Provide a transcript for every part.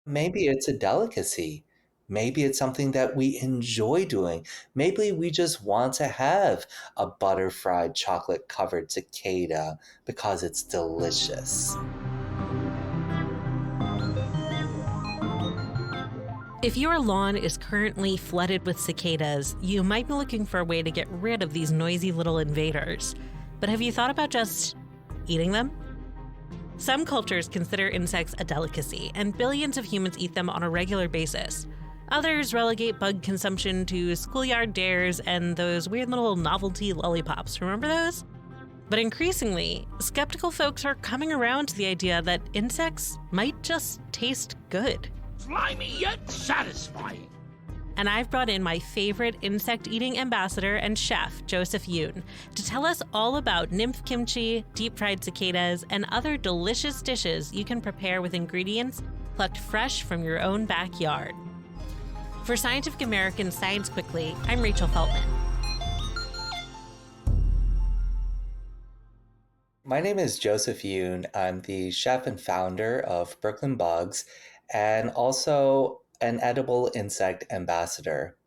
Maybe it's a delicacy. Maybe it's something that we enjoy doing. Maybe we just want to have a butter fried chocolate covered cicada because it's delicious. If your lawn is currently flooded with cicadas, you might be looking for a way to get rid of these noisy little invaders. But have you thought about just eating them? Some cultures consider insects a delicacy, and billions of humans eat them on a regular basis. Others relegate bug consumption to schoolyard dares and those weird little novelty lollipops. Remember those? But increasingly, skeptical folks are coming around to the idea that insects might just taste good. Slimy yet satisfying. And I've brought in my favorite insect-eating ambassador and chef, Joseph Yoon, to tell us all about nymph kimchi, deep-fried cicadas, and other delicious dishes you can prepare with ingredients plucked fresh from your own backyard. For Scientific American Science Quickly, I'm Rachel Feltman. My name is Joseph Yoon. I'm the chef and founder of Brooklyn Bugs and also an edible insect ambassador.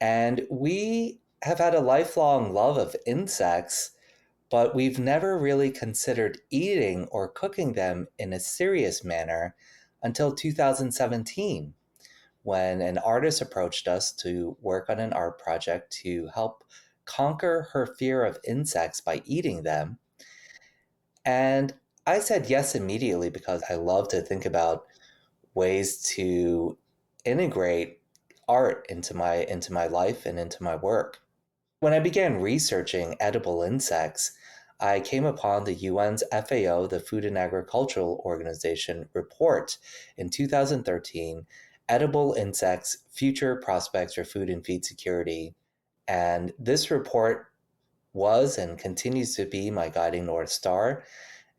And we have had a lifelong love of insects, but we've never really considered eating or cooking them in a serious manner until 2017, when an artist approached us to work on an art project to help conquer her fear of insects by eating them. And I said yes immediately because I love to think about ways to integrate art into my life and into my work. When I began researching edible insects, I came upon the UN's FAO, the Food and Agricultural Organization, report in 2013, Edible Insects: Future Prospects for Food and Feed Security. And this report was and continues to be my guiding North Star.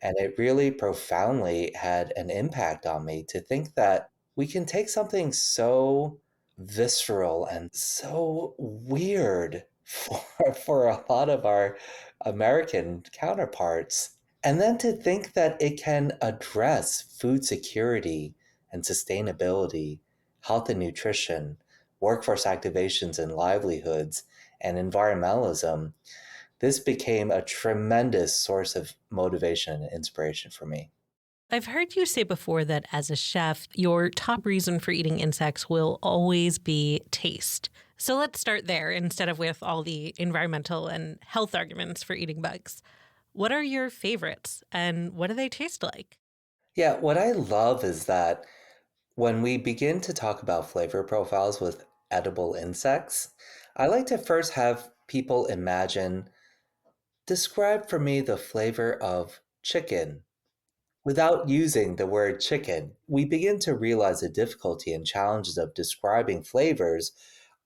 And it really profoundly had an impact on me to think that we can take something so visceral and so weird for a lot of our American counterparts, and then to think that it can address food security and sustainability, health and nutrition, workforce activations and livelihoods, and environmentalism. This became a tremendous source of motivation and inspiration for me. I've heard you say before that as a chef, your top reason for eating insects will always be taste. So let's start there instead of with all the environmental and health arguments for eating bugs. What are your favorites and what do they taste like? Yeah, what I love is that when we begin to talk about flavor profiles with edible insects, I like to first have people imagine, describe for me the flavor of chicken without using the word chicken. We begin to realize the difficulty and challenges of describing flavors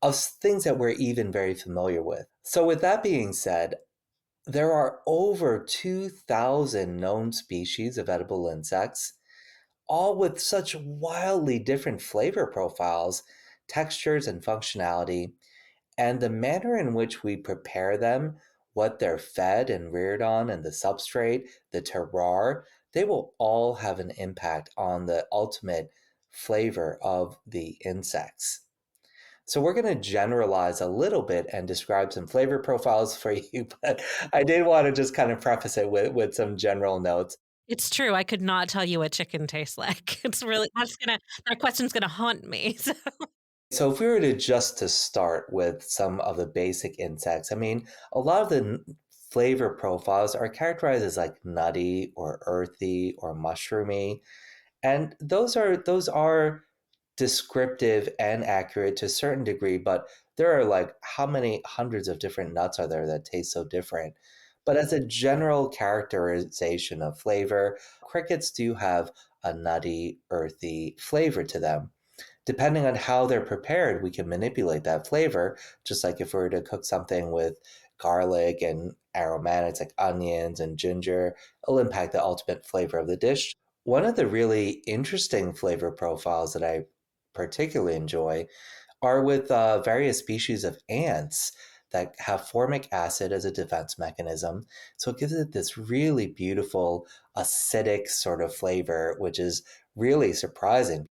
of things that we're even very familiar with. So, with that being said, there are over 2,000 known species of edible insects, all with such wildly different flavor profiles, textures, and functionality. And the manner in which we prepare them, what they're fed and reared on, and the substrate, the terroir, they will all have an impact on the ultimate flavor of the insects. So we're going to generalize a little bit and describe some flavor profiles for you, but I did want to just kind of preface it with some general notes. It's true. I could not tell you what chicken tastes like. It's really that question's gonna haunt me. So. So if we were to start with some of the basic insects, I mean, a lot of the flavor profiles are characterized as like nutty or earthy or mushroomy, and those are descriptive and accurate to a certain degree, but there are like how many hundreds of different nuts are there that taste so different? But as a general characterization of flavor, crickets do have a nutty, earthy flavor to them. Depending on how they're prepared, we can manipulate that flavor, just like if we were to cook something with garlic and aromatics like onions and ginger, it'll impact the ultimate flavor of the dish. One of the really interesting flavor profiles that I particularly enjoy are with various species of ants that have formic acid as a defense mechanism. So it gives it this really beautiful acidic sort of flavor, which is really surprising.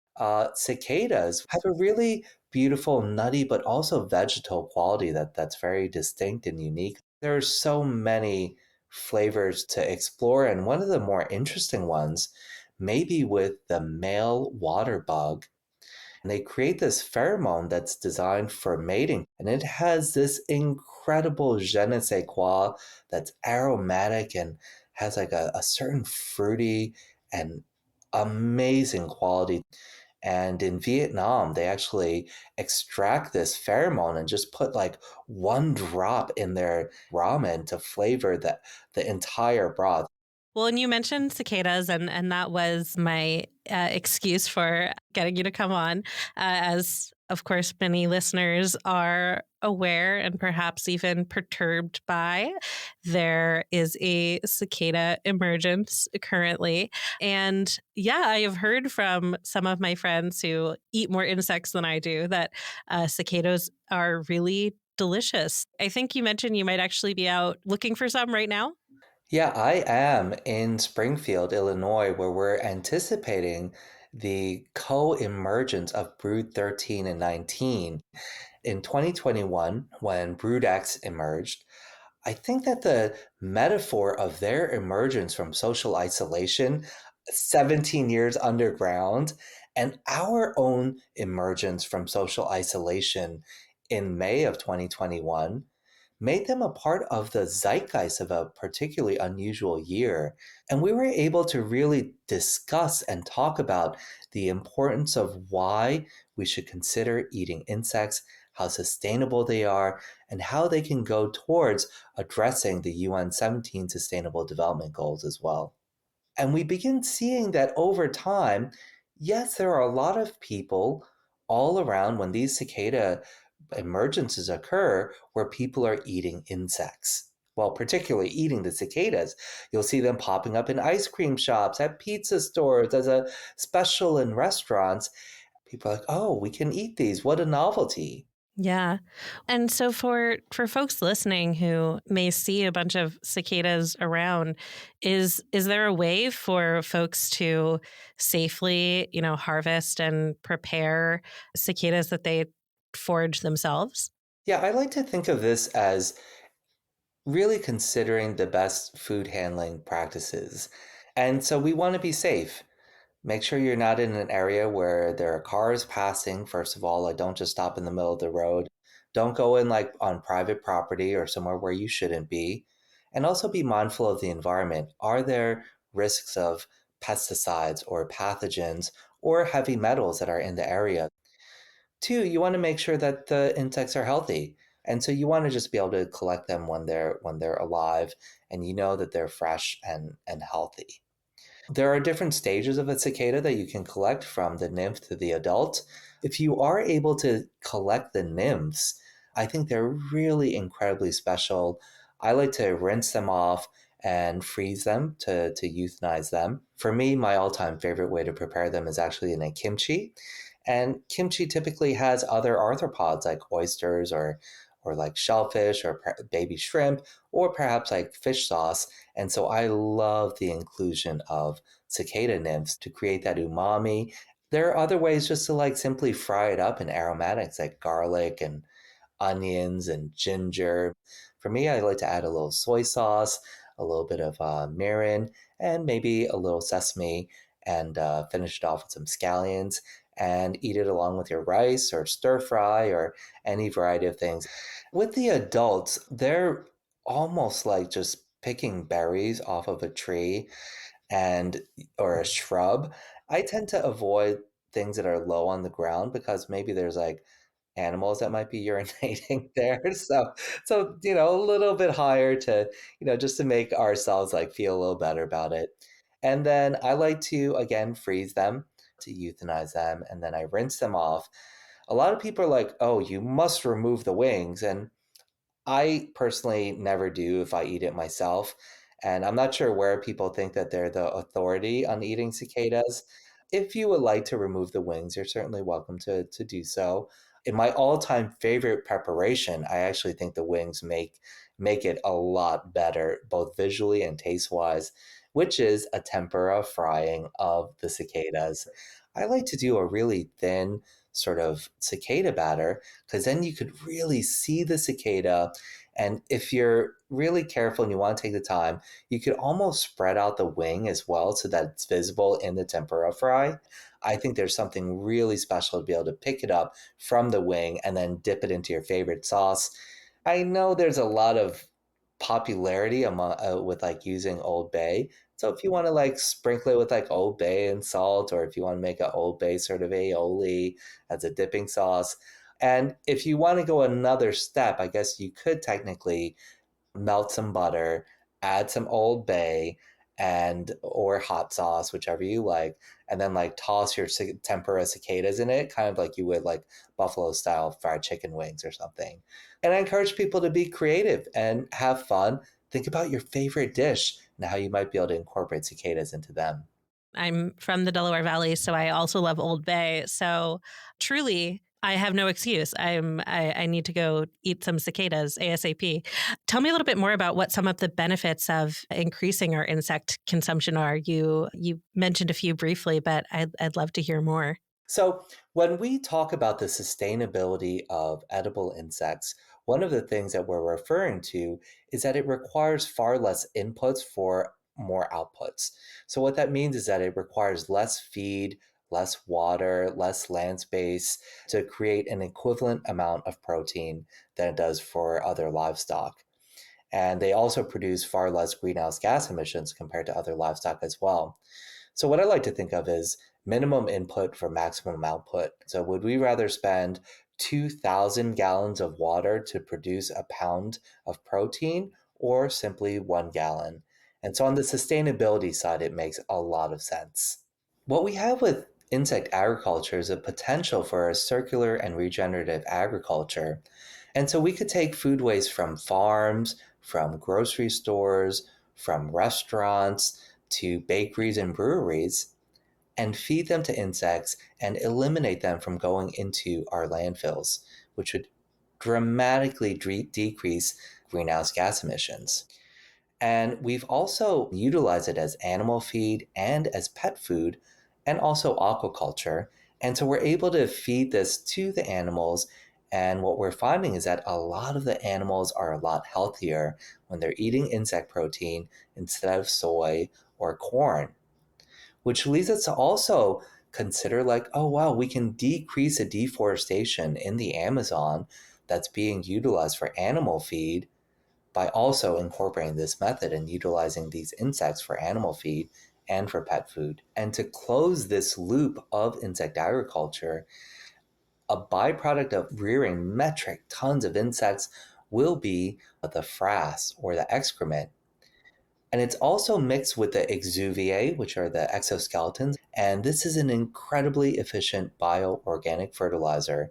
Cicadas have a really beautiful nutty but also vegetal quality that's very distinct and unique. There are so many flavors to explore, and one of the more interesting ones may be with the male water bug. And they create this pheromone that's designed for mating, and it has this incredible je ne sais quoi that's aromatic and has like a certain fruity and amazing quality. And in Vietnam, they actually extract this pheromone and just put like one drop in their ramen to flavor the entire broth. Well, and you mentioned cicadas, and that was my excuse for getting you to come on. As, of course, many listeners are aware and perhaps even perturbed by, there is a cicada emergence currently. And yeah, I have heard from some of my friends who eat more insects than I do that cicadas are really delicious. I think you mentioned you might actually be out looking for some right now. Yeah, I am in Springfield, Illinois, where we're anticipating the co-emergence of Brood 13 and 19. In 2021, when Brood X emerged, I think that the metaphor of their emergence from social isolation, 17 years underground, and our own emergence from social isolation in May of 2021 made them a part of the zeitgeist of a particularly unusual year. And we were able to really discuss and talk about the importance of why we should consider eating insects, how sustainable they are, and how they can go towards addressing the UN 17 Sustainable Development Goals as well. And we begin seeing that over time, yes, there are a lot of people all around when these cicada emergences occur where people are eating insects. Well, particularly eating the cicadas. You'll see them popping up in ice cream shops, at pizza stores, as a special in restaurants. People are like, oh, we can eat these. What a novelty. Yeah. And so for folks listening who may see a bunch of cicadas around, is there a way for folks to safely, harvest and prepare cicadas that they forage themselves? Yeah, I like to think of this as really considering the best food handling practices. And so we want to be safe. Make sure you're not in an area where there are cars passing. First of all, like don't just stop in the middle of the road. Don't go in like on private property or somewhere where you shouldn't be. And also be mindful of the environment. Are there risks of pesticides or pathogens or heavy metals that are in the area? Two, you want to make sure that the insects are healthy. And so you want to just be able to collect them when they're alive and you know that they're fresh and healthy. There are different stages of a cicada that you can collect from the nymph to the adult. If you are able to collect the nymphs, I think they're really incredibly special. I like to rinse them off and freeze them to euthanize them. For me, my all time favorite way to prepare them is actually in a kimchi. And kimchi typically has other arthropods like oysters or like shellfish or baby shrimp or perhaps like fish sauce. And so I love the inclusion of cicada nymphs to create that umami. There are other ways just to like simply fry it up in aromatics like garlic and onions and ginger. For me, I like to add a little soy sauce, a little bit of mirin, and maybe a little sesame, and finish it off with some scallions and eat it along with your rice or stir fry or any variety of things. With the adults, they're almost like just picking berries off of a tree and or a shrub. I tend to avoid things that are low on the ground because maybe there's like animals that might be urinating there. So a little bit higher to, just to make ourselves like feel a little better about it. And then I like to again freeze them to euthanize them and then I rinse them off. A lot of people are like, "Oh, you must remove the wings." And I personally never do if I eat it myself. And I'm not sure where people think that they're the authority on eating cicadas. If you would like to remove the wings, you're certainly welcome to do so. In my all-time favorite preparation, I actually think the wings make it a lot better, both visually and taste-wise, which is a tempera frying of the cicadas. I like to do a really thin sort of cicada batter because then you could really see the cicada. And if you're really careful and you want to take the time, you could almost spread out the wing as well so that it's visible in the tempura fry. I think there's something really special to be able to pick it up from the wing and then dip it into your favorite sauce. I know there's a lot of popularity among with like using Old Bay. So if you want to like sprinkle it with like Old Bay and salt, or if you want to make an Old Bay sort of aioli as a dipping sauce, and if you want to go another step, I guess you could technically melt some butter, add some Old Bay and or hot sauce, whichever you like, and then like toss your tempura cicadas in it, kind of like you would like buffalo style fried chicken wings or something. And I encourage people to be creative and have fun. Think about your favorite dish and how you might be able to incorporate cicadas into them. I'm from the Delaware Valley, so I also love Old Bay. So truly, I have no excuse. I need to go eat some cicadas ASAP. Tell me a little bit more about what some of the benefits of increasing our insect consumption are. You mentioned a few briefly, but I'd love to hear more. So, when we talk about the sustainability of edible insects, one of the things that we're referring to is that it requires far less inputs for more outputs. So, what that means is that it requires less feed, less water, less land space to create an equivalent amount of protein than it does for other livestock. And they also produce far less greenhouse gas emissions compared to other livestock as well. So, what I like to think of is minimum input for maximum output. So, would we rather spend 2,000 gallons of water to produce a pound of protein or simply 1 gallon? And so, on the sustainability side, it makes a lot of sense. What we have with insect agriculture is a potential for a circular and regenerative agriculture. And so, we could take food waste from farms, from grocery stores, from restaurants, to bakeries and breweries and feed them to insects and eliminate them from going into our landfills, which would dramatically decrease greenhouse gas emissions. And we've also utilized it as animal feed and as pet food and also aquaculture. And so we're able to feed this to the animals. And what we're finding is that a lot of the animals are a lot healthier when they're eating insect protein instead of soy or corn, which leads us to also consider like, oh, wow, we can decrease the deforestation in the Amazon that's being utilized for animal feed by also incorporating this method and utilizing these insects for animal feed and for pet food. And to close this loop of insect agriculture, a byproduct of rearing metric tons of insects will be the frass or the excrement. And it's also mixed with the exuviae, which are the exoskeletons. And this is an incredibly efficient bioorganic fertilizer.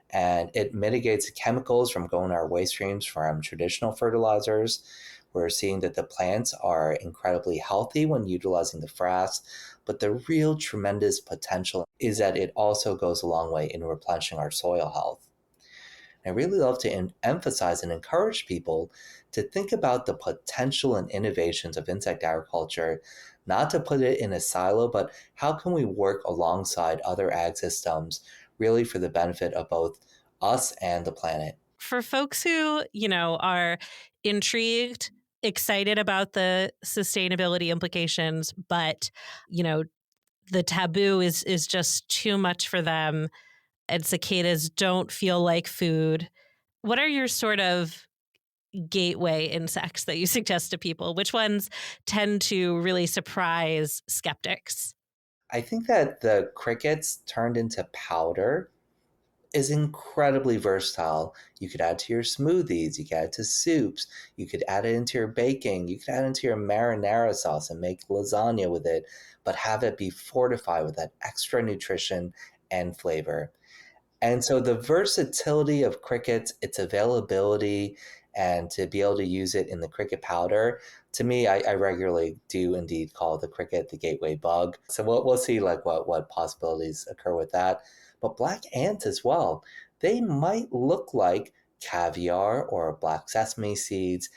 And it mitigates chemicals from going to our waste streams from traditional fertilizers. We're seeing that the plants are incredibly healthy when utilizing the frass, but the real tremendous potential is that it also goes a long way in replenishing our soil health. I really love to emphasize and encourage people to think about the potential and innovations of insect agriculture, not to put it in a silo, but how can we work alongside other ag systems really for the benefit of both us and the planet? For folks who, are intrigued, excited about the sustainability implications, but, you know, the taboo is just too much for them and cicadas don't feel like food. What are your sort of gateway insects that you suggest to people? Which ones tend to really surprise skeptics? I think that the crickets turned into powder is incredibly versatile. You could add to your smoothies, you could add to soups, you could add it into your baking, you could add it into your marinara sauce and make lasagna with it, but have it be fortified with that extra nutrition and flavor. And so the versatility of crickets, its availability, and to be able to use it in the cricket powder, to me, I regularly do indeed call the cricket the gateway bug. So we'll see like what possibilities occur with that. But black ants as well, they might look like caviar or black sesame seeds,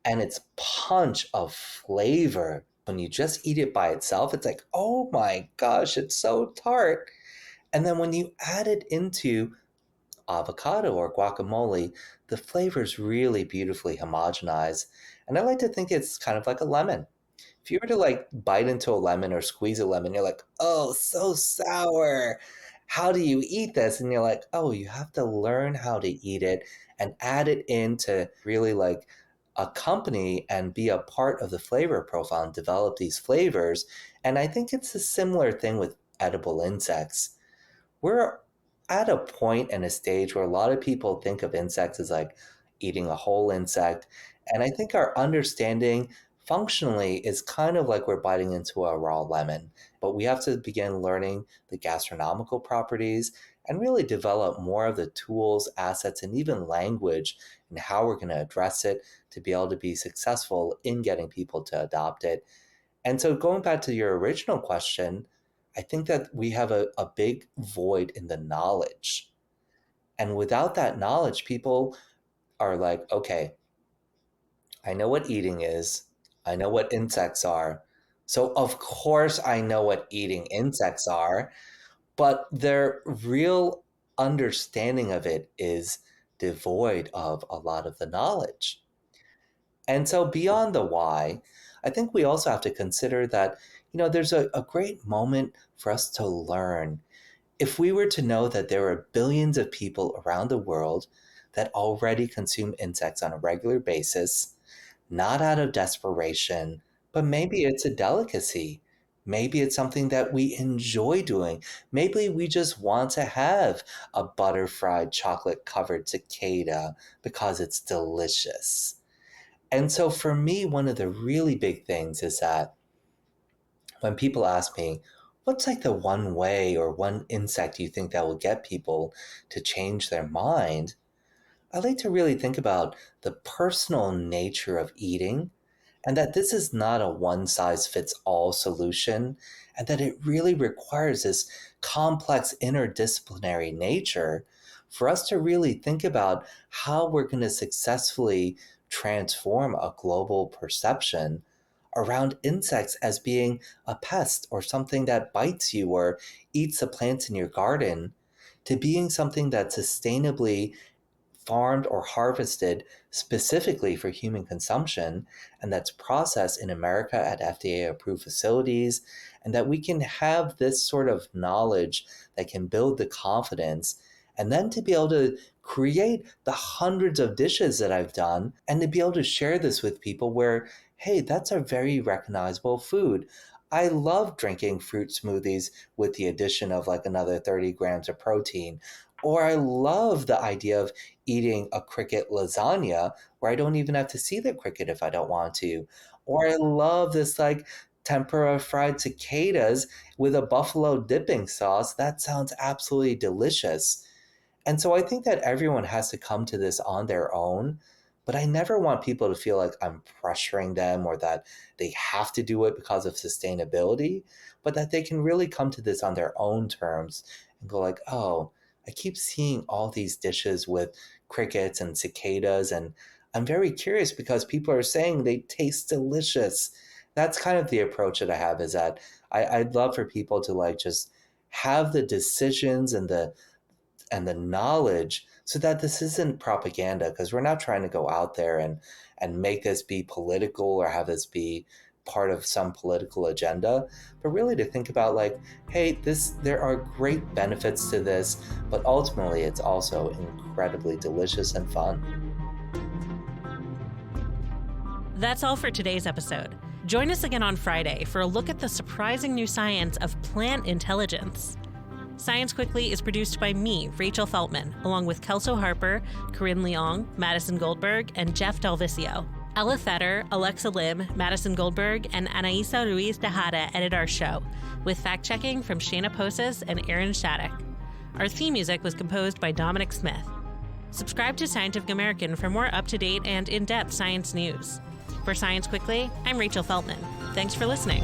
and its punch of flavor When you just eat it by itself, it's like, oh my gosh, it's so tart. And then when you add it into avocado or guacamole, the flavors really beautifully homogenize. And I like to think it's kind of like a lemon. If you were to like bite into a lemon or squeeze a lemon, you're like, oh, so sour. How do you eat this? And you're like, oh, you have to learn how to eat it and add it in to really like accompany and be a part of the flavor profile and develop these flavors. And I think it's a similar thing with edible insects. We're at a point and a stage where a lot of people think of insects as like eating a whole insect. And I think our understanding functionally is kind of like we're biting into a raw lemon, but we have to begin learning the gastronomical properties and really develop more of the tools, assets, and even language and how we're going to address it to be able to be successful in getting people to adopt it. And so going back to your original question, I think that we have a big void in the knowledge. And without that knowledge, people are like, okay, I know what eating is. I know what insects are. So, of course, I know what eating insects are, but their real understanding of it is devoid of a lot of the knowledge. And so, beyond the why, I think we also have to consider that, there's a great moment for us to learn. If we were to know that there are billions of people around the world that already consume insects on a regular basis, not out of desperation, but maybe it's a delicacy. Maybe it's something that we enjoy doing. Maybe we just want to have a butter fried chocolate covered cicada because it's delicious. And so for me, one of the really big things is that when people ask me, what's like the one way or one insect you think that will get people to change their mind? I like to really think about the personal nature of eating and that this is not a one size fits all solution and that it really requires this complex interdisciplinary nature for us to really think about how we're going to successfully transform a global perception around insects as being a pest or something that bites you or eats the plants in your garden to being something that's sustainably farmed or harvested specifically for human consumption and that's processed in America at FDA approved facilities, and that we can have this sort of knowledge that can build the confidence and then to be able to create the hundreds of dishes that I've done and to be able to share this with people where, hey, that's a very recognizable food. I love drinking fruit smoothies with the addition of like another 30 grams of protein. Or I love the idea of eating a cricket lasagna where I don't even have to see the cricket if I don't want to. Or I love this like tempura fried cicadas with a buffalo dipping sauce. That sounds absolutely delicious. And so I think that everyone has to come to this on their own, but I never want people to feel like I'm pressuring them or that they have to do it because of sustainability, but that they can really come to this on their own terms and go like, oh, I keep seeing all these dishes with crickets and cicadas, and I'm very curious because people are saying they taste delicious. That's kind of the approach that I have, is that I'd love for people to like just have the decisions and the knowledge so that this isn't propaganda, because we're not trying to go out there and make this be political or have this be part of some political agenda, but really to think about like, hey, there are great benefits to this, but ultimately it's also incredibly delicious and fun. That's all for today's episode. Join us again on Friday for a look at the surprising new science of plant intelligence. Science Quickly is produced by me, Rachel Feltman, along with Kelso Harper, Corinne Leong, Madison Goldberg, and Jeff Delvicio. Ella Fetter, Alexa Lim, Madison Goldberg, and Anaisa Ruiz Tejada edit our show, with fact-checking from Shayna Posas and Aaron Shattuck. Our theme music was composed by Dominic Smith. Subscribe to Scientific American for more up-to-date and in-depth science news. For Science Quickly, I'm Rachel Feltman. Thanks for listening.